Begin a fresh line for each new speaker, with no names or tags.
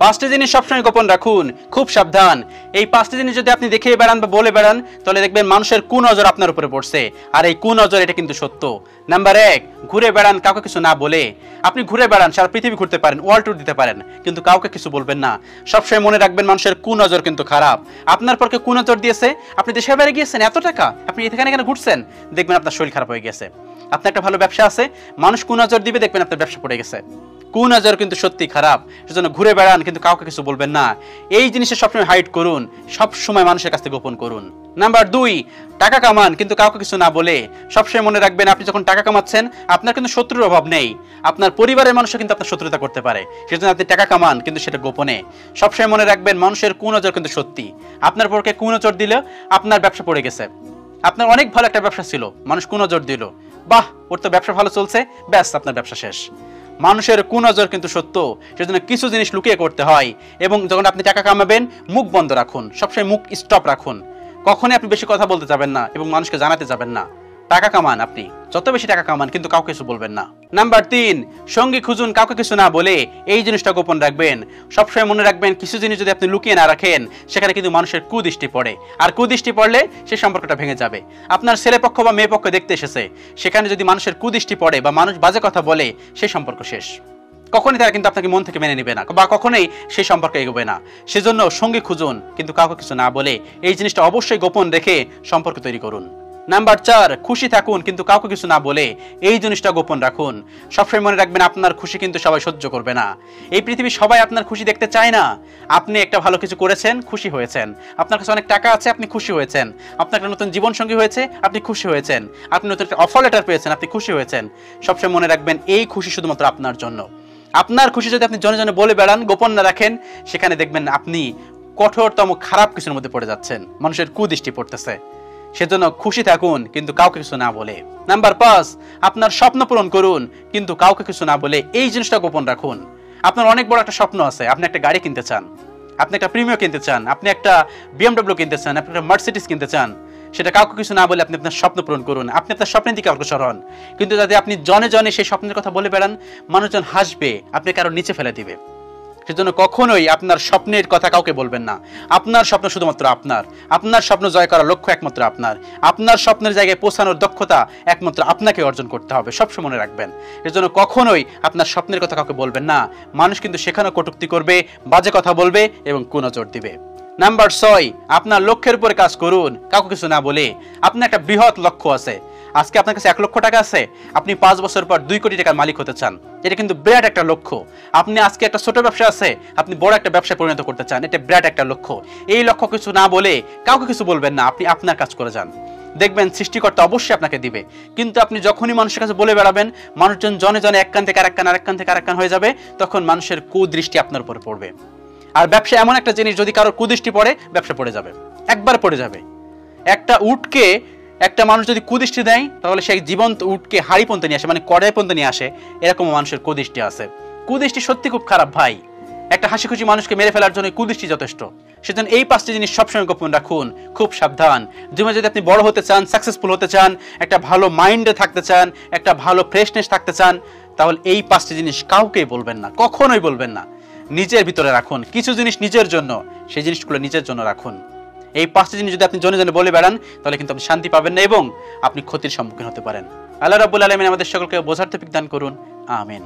পাঁচটি জিনিস সবসময় গোপন রাখুন, খুব সাবধান। এই পাঁচটি জিনিস যদি আপনি দেখে বেড়ান বা বলে বেড়ান তাহলে দেখবেন মানুষের কুনজর আপনার উপরে পড়ছে। আর এই কুনজর এটা কিন্তু সত্য। নাম্বার 1, ঘুরে বেড়ান কাউকে কিছু না বলে। আপনি ঘুরে বেড়ান, সারা পৃথিবী ঘুরতে পারেন, ওয়ার্ল্ড ট্যুর দিতে পারেন, কিন্তু কাউকে কিছু বলবেন না। সবসময় মনে রাখবেন মানুষের কুনজর কিন্তু খারাপ। আপনার পরকে কুনজর দিয়েছে, আপনি দেশের বাইরে গিয়েছেন, এত টাকা আপনি এখানে ঘুরছেন, দেখবেন আপনার শরীর খারাপ হয়ে গেছে। আপনার একটা ভালো ব্যবসা আছে, মানুষ কুনজর দিবে, দেখবেন আপনার ব্যবসা পড়ে গেছে। কুনজর কিন্তু সত্যি খারাপ। সেজন্য ঘুরে বেড়ান কিন্তু কাউকে কিছু বলবেন না। এই জিনিসটা সবসময় হাইড করুন, সবসময় মানুষের কাছ থেকে গোপন করুন। নাম্বার 2, টাকা কামান কিন্তু কাউকে কিছু না বলে। সবসময় মনে রাখবেন আপনি যখন টাকা কামাচ্ছেন আপনার কিন্তু শত্রুর অভাব নেই। আপনার পরিবারের মানুষও কিন্তু আপনার শত্রুতা করতে পারে, সেজন্য আপনি টাকা কামান কিন্তু সেটা গোপনে। সবসময় মনে রাখবেন মানুষের কুনজর কিন্তু সত্যি। আপনার পরকে কুনজর দিলে আপনার ব্যবসা পড়ে গেছে। আপনার অনেক ভালো একটা ব্যবসা ছিল, মানুষ কুনজর দিল, বাহ ওর তো ব্যবসা ভালো চলছে, ব্যাস আপনার ব্যবসা শেষ। মানুষের কুনজর কিন্তু সত্য। সেজন্য কিছু জিনিস লুকিয়ে করতে হয়। এবং যখন আপনি টাকা কামাবেন মুখ বন্ধ রাখুন, সবসময় মুখ স্টপ রাখুন। কখনোই আপনি বেশি কথা বলতে যাবেন না এবং মানুষকে জানাতে যাবেন না। টাকা কামান, আপনি যত বেশি টাকা কামান কিন্তু কাউকে কিছু বলবেন না। নাম্বার 3, সঙ্গী খুঁজুন কাউকে কিছু না বলে। এই জিনিসটা গোপন রাখবেন। সবসময় মনে রাখবেন কিছু জিনিস যদি আপনি লুকিয়ে না রাখেন সেখানে কিন্তু মানুষের কুদৃষ্টি পড়ে, আর কুদৃষ্টি পড়লে সেই সম্পর্কটা ভেঙে যাবে। আপনার ছেলে পক্ষ বা মেয়ে পক্ষ দেখতে এসেছে, সেখানে যদি মানুষের কুদৃষ্টি পড়ে বা মানুষ বাজে কথা বলে, সেই সম্পর্ক শেষ। কখনই তারা কিন্তু আপনাকে মন থেকে মেনে নেবে না বা কখনোই সেই সম্পর্কে এগোবে না। সেজন্য সঙ্গী খুঁজুন কিন্তু কাউকে কিছু না বলে। এই জিনিসটা অবশ্যই গোপন রেখে সম্পর্ক তৈরি করুন। নাম্বার 4, খুশি থাকুন কিন্তু কাউকে কিছু না বলে। এই জিনিসটা গোপন রাখুন। সবসময় মনে রাখবেন আপনার খুশি কিন্তু সবাই সহ্য করবে না। এই পৃথিবীর সবাই আপনার খুশি দেখতে চায় না। আপনি একটা ভালো কিছু করেছেন, খুশি হয়েছেন। আপনার কাছে অনেক টাকা আছে, আপনি খুশি হয়েছেন। আপনার একটা নতুন জীবনসঙ্গী হয়েছে, আপনি খুশি হয়েছেন। আপনি নতুন একটা অফার লেটার পেয়েছেন, আপনি খুশি হয়েছেন। সবসময় মনে রাখবেন এই খুশি শুধুমাত্র আপনার জন্য। আপনার খুশি যদি আপনি জনে জনে বলে বেড়ান, গোপন না রাখেন, সেখানে দেখবেন আপনি কঠোরতম খারাপ কিছুর মধ্যে পড়ে যাচ্ছেন, মানুষের কুদৃষ্টি পড়তেছে। সেজন্য খুশি থাকুন কিন্তু কাউকে কিছু না বলে। নাম্বার 5, আপনার স্বপ্ন পূরণ করুন কিন্তু কাউকে কিছু না বলে। এই জিনিসটা গোপন রাখুন। আপনার অনেক বড় একটা স্বপ্ন আছে, আপনি একটা গাড়ি কিনতে চান, আপনি একটা প্রিমিয়ার কিনতে চান, আপনি একটা BMW কিনতে চান, আপনি একটা মার্সিডিজ কিনতে চান, সেটা কাউকে কিছু না বলে আপনি আপনার স্বপ্ন পূরণ করুন। আপনি আপনার স্বপ্নের দিকে অগ্রসর হন। কিন্তু যদি আপনি জনে জনে সেই স্বপ্নের কথা বলে বেড়ান, মানুষজন হাসবে, আপনি কারো নিচে ফেলে দিবে। সেজন্য কখনোই আপনার স্বপ্নের কথা কাউকে বলবেন না। আপনার স্বপ্ন শুধুমাত্র আপনার। আপনার স্বপ্ন জয় করার লক্ষ্য একমাত্র আপনার। আপনার স্বপ্নের জায়গায় পৌঁছানোর দক্ষতা একমাত্র আপনাকে অর্জন করতে হবে, সবসময় মনে রাখবেন। এজন্য কখনোই আপনার স্বপ্নের কথা কাউকে বলবেন না। মানুষ কিন্তু সেখানেও কটূক্তি করবে, বাজে কথা বলবে এবং কুনজর দিবে। নাম্বার 6, আপনার লক্ষ্যের উপরে কাজ করুন কাউকে কিছু না বলে। আপনার একটা বৃহৎ লক্ষ্য আছে, আজকে আপনার কাছে 1 লক্ষ টাকা আছে, আপনি 5 বছর পর 2 কোটি টাকার মালিক হতে চান, এটা কিন্তু বিরাট একটা লক্ষ্য। আপনি আজকে একটা ছোট ব্যবসা আছে, আপনি বড় একটা ব্যবসায় পরিণত করতে চান, এটা বিরাট একটা লক্ষ্য। এই লক্ষ্য কিছু না বলে কাউকে কিছু বলবেন না, আপনি আপনার কাজ করে যান। দেখবেন সৃষ্টিকর্তা অবশ্যই আপনাকে দিবে। কিন্তু আপনি যখনই মানুষের কাছে বলে বেড়াবেন, মানুষজন জনে জনে এক কান থেকে আরেক কান, আরেক কান থেকে আরেক কান হয়ে যাবে, তখন মানুষের কুদৃষ্টি আপনার উপরে পড়বে। আর ব্যবসা এমন একটা জিনিস, যদি কারোর কুদৃষ্টি পড়ে ব্যবসা পড়ে যাবে, একবার পড়ে যাবে। একটা উটকে একটা মানুষ যদি কুদৃষ্টি দেয় তাহলে সেই জীবন্ত উটকে হাড়ি পর্যন্ত নিয়ে আসে, মানে কড়াই পর্যন্ত নিয়ে আসে। এরকম মানুষের কুদৃষ্টি আছে। কুদৃষ্টি সত্যি খুব খারাপ ভাই। একটা হাসি খুশি মানুষকে মেরে ফেলার জন্য কুদৃষ্টি যথেষ্ট। সেজন্য এই 5টি জিনিস সবসময় গোপন রাখুন, খুব সাবধান। জীবনে যদি আপনি বড় হতে চান, সাকসেসফুল হতে চান, একটা ভালো মাইন্ডে থাকতে চান, একটা ভালো ফ্রেশনেস থাকতে চান, তাহলে এই 5টি জিনিস কাউকেই বলবেন না, কখনোই বলবেন না। নিজের ভিতরে রাখুন। কিছু জিনিস নিজের জন্য, সেই জিনিসগুলো নিজের জন্য রাখুন। এই 5টি জিনিস যদি আপনি জনে জনে বলে বেড়ান তাহলে কিন্তু আপনি শান্তি পাবেন না এবং আপনি ক্ষতির সম্মুখীন হতে পারেন। আল্লাহ রাব্বুল আলামিন আমাদের সকলকে বোঝার তৌফিক দান করুন। আমিন।